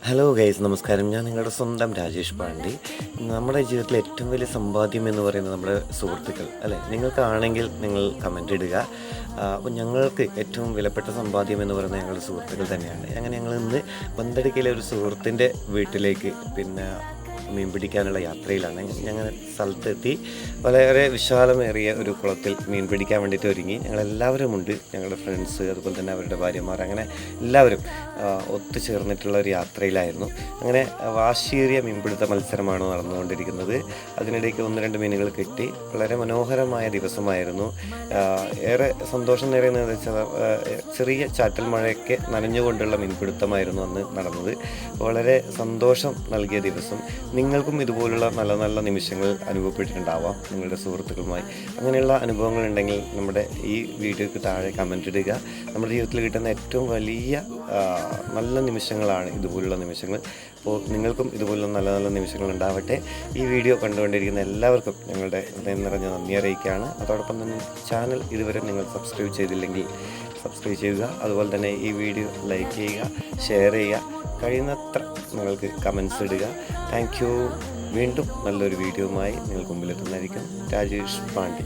Hello guys, നമസ്കാരം. ഞാൻ നിങ്ങളുടെ സ്വന്തം രാജേഷ് പാണ്ഡെ. നമ്മുടെ ജീവിതത്തിലെ ഏറ്റവും വലിയ സമ്പാദ്യം എന്ന് പറയുന്നത് നമ്മുടെ സുഹൃത്തുക്കൾ അല്ലേ? നിങ്ങൾക്കാണെങ്കിൽ നിങ്ങൾ കമൻ്റ് ഇടുക. അപ്പോൾ ഞങ്ങൾക്ക് ഏറ്റവും വിലപ്പെട്ട സമ്പാദ്യം എന്ന് പറയുന്നത് ഞങ്ങളുടെ സുഹൃത്തുക്കൾ തന്നെയാണ്. അങ്ങനെ ഞങ്ങൾ ഇന്ന് ബന്തടിക്കയിലെ ഒരു സുഹൃത്തിൻ്റെ വീട്ടിലേക്ക് മീൻ പിടിക്കാനുള്ള യാത്രയിലാണ്. ഞങ്ങൾ സ്ഥലത്തെത്തി. വളരെ വിശാലമേറിയ ഒരു കുളത്തിൽ മീൻ പിടിക്കാൻ വേണ്ടിയിട്ട് ഒരുങ്ങി. ഞങ്ങളെല്ലാവരും ഉണ്ട്, ഞങ്ങളുടെ ഫ്രണ്ട്സ്, അതുപോലെ തന്നെ അവരുടെ ഭാര്യമാർ, അങ്ങനെ എല്ലാവരും ഒത്തുചേർന്നിട്ടുള്ള ഒരു യാത്രയിലായിരുന്നു. അങ്ങനെ വാശിയേറിയ മീൻപിടുത്ത മത്സരമാണ് നടന്നുകൊണ്ടിരിക്കുന്നത്. അതിനിടയ്ക്ക് 1-2 മീനുകൾ കിട്ടി. വളരെ മനോഹരമായ ദിവസമായിരുന്നു. ഏറെ സന്തോഷം നേരുന്നതെന്ന് വെച്ചാൽ ചെറിയ ചാറ്റൽ മഴയൊക്കെ നനഞ്ഞുകൊണ്ടുള്ള മീൻപിടുത്തമായിരുന്നു അന്ന് നടന്നത്. വളരെ സന്തോഷം നൽകിയ ദിവസം. നിങ്ങൾക്കും ഇതുപോലുള്ള നല്ല നല്ല നിമിഷങ്ങൾ അനുഭവപ്പെട്ടിട്ടുണ്ടാവാം നിങ്ങളുടെ സുഹൃത്തുക്കളുമായി. അങ്ങനെയുള്ള അനുഭവങ്ങൾ ഉണ്ടെങ്കിൽ നമ്മുടെ ഈ വീഡിയോയ്ക്ക് താഴെ കമൻ്റ് ഇടുക. നമ്മുടെ ജീവിതത്തിൽ കിട്ടുന്ന ഏറ്റവും വലിയ നല്ല നിമിഷങ്ങളാണ് ഇതുപോലുള്ള നിമിഷങ്ങൾ. അപ്പോൾ നിങ്ങൾക്കും ഇതുപോലുള്ള നല്ല നല്ല നിമിഷങ്ങൾ ഉണ്ടാവട്ടെ. ഈ വീഡിയോ കണ്ടുകൊണ്ടിരിക്കുന്ന എല്ലാവർക്കും ഞങ്ങളുടെ ഹൃദയം നിറഞ്ഞ നന്ദി അറിയിക്കുകയാണ്. അതോടൊപ്പം തന്നെ ചാനൽ ഇതുവരെ നിങ്ങൾ സബ്സ്ക്രൈബ് ചെയ്തില്ലെങ്കിൽ സബ്സ്ക്രൈബ് ചെയ്യുക. അതുപോലെ തന്നെ ഈ വീഡിയോ ലൈക്ക് ചെയ്യുക, ഷെയർ ചെയ്യുക, കഴിയുന്നത്ര നിങ്ങൾക്ക് കമൻസ് ഇടുക. Thank you. വീണ്ടും നല്ലൊരു വീഡിയോയുമായി നിങ്ങൾക്ക് മുമ്പിലെത്തുന്നതായിരിക്കും. രാജേഷ് പാണ്ഡെ.